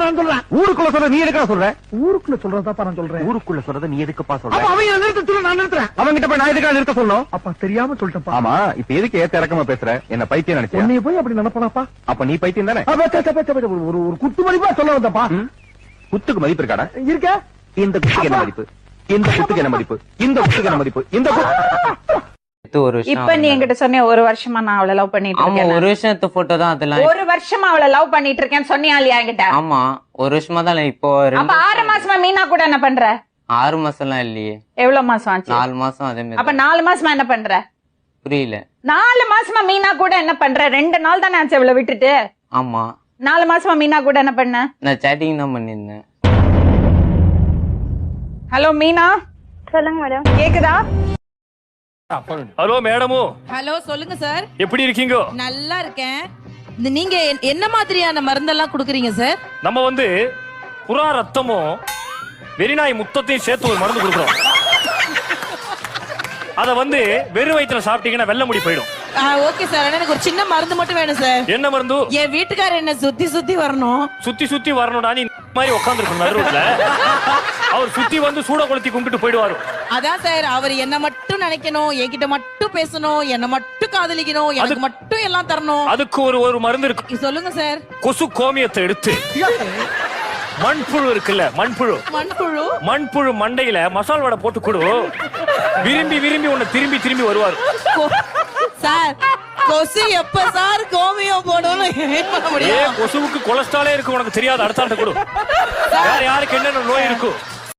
நான் சொல்றேன். ஊருக்குள்ள சொல்ற நீ எதுக்கா சொல்ற? ஊருக்குள்ள சொல்றதாப்பா நான் சொல்றேன். ஊருக்குள்ள சொல்றத நீ எதுக்குப்பா சொல்ற? அப்ப அவன் நிறுத்த சொல்ல நான் நிறுத்துறேன். அவங்க கிட்ட போய் நான் எதுக்கா நிறுத்த சொல்லணும்? அப்பா தெரியாம சொல்லிட்டேன்ப்பா. ஆமா, இப்ப எதுக்கு ஏத்த இறக்கமா பேசுற? என்ன பைத்தியம் நினைச்சியா? உன்னைய போய் அப்படி நினைப்பனாப்பா? அப்ப நீ பைத்தியம் தானே? ஒரு குத்து மதிப்பா சொல்ல வந்தப்பா. குத்துக்கு மதிப்பு இருக்காடா? இருக்க. இந்த குத்துக்கு என்ன மதிப்பு? இந்த குத்துக்கு என்ன மதிப்பு? இந்த குத்துக்கு என்ன மதிப்பு? இந்த இப்ப நீ என்கிட்ட சொன்னிய ஒரு வருஷமா நான் அவளை லவ் பண்ணிட்டு இருக்கேன். ஒரு வருஷத்து போட்டோ தான் அதெல்லாம். ஒரு வருஷமா அவளை லவ் பண்ணிட்டு இருக்கேன் சொன்னியா இல்லையா என்கிட்ட? ஆமா, ஒரு வருஷமா தான். இப்போ அப்ப 6 மாசமா மீனா கூட என்ன பண்ற? 6 மாசம் எல்லாம் இல்லையே. எவ்வளவு மாசம் ஆச்சு? 4 மாசம். அதே மாதிரி. அப்ப 4 மாசமா என்ன பண்ற? புரியல. 4 மாசமா மீனா கூட என்ன பண்ற? 2 நாள் தானே ஆச்சு அவளை விட்டுட்டு. ஆமா. 4 மாசமா மீனா கூட என்ன பண்ண? நான் சேட்டிங் தான் பண்ணிருந்தேன். ஹலோ மீனா. சொல்லுங்க மேடம். கேக்குதா? Hello madam. ஹலோ, சொல்லுங்க சார். எப்படி இருக்கீங்க? நல்லா இருக்கேன். நீங்க என்ன மாதிரியான மருந்தெல்லாம் குடுக்குறீங்க சார்? நம்ம வந்து புறா ரத்தமும் வெறிநாய் முத்தத்தையும் சேர்த்து ஒரு மருந்து கொடுக்குறோம். அத வந்து வெறும் வயிற்றுல சாப்பிட்டீங்கன்னா வெள்ள முடி போயிடும். Okay sir. எனக்கு ஒரு சின்ன மருந்து மட்டும் வேணும் சார். என்ன மருந்து? என் வீட்டுக்காரர் என்ன சுத்தி சுத்தி வரணும். சுத்தி சுத்தி வரணும்டா. நீ மாதிரி உட்காந்துருக்கணும் நடுவுல. அவர் சுத்தி வந்து சூட கொளுத்தி கும்பிட்டு போயிடுவாரு. அதான் சார், அவர் என்ன மட்டும் நினைக்கணும், என்கிட்ட மட்டும் பேசணும், என்ன மட்டும் காதலிக்கணும், எனக்கு மட்டும் எல்லாம் தரணும். அதுக்கு ஒரு மருந்து இருக்கு. சொல்லுங்க சார். கொசு கோமியத்தை எடுத்து மண்புழு இருக்குல்ல, மண்புழு மண்டையில மசால் வடை போட்டு கொடு. விரும்பி விரும்பி உன்னை திரும்பி திரும்பி வருவாரு சார். கொசு எப்ப சார் கோமியம் போடணும்? கொசுவுக்கு கொலஸ்ட்ராலே இருக்கு, உனக்கு தெரியாது. அடுத்த கொடு. வேற யாருக்கு என்னென்ன நோய் இருக்கும்?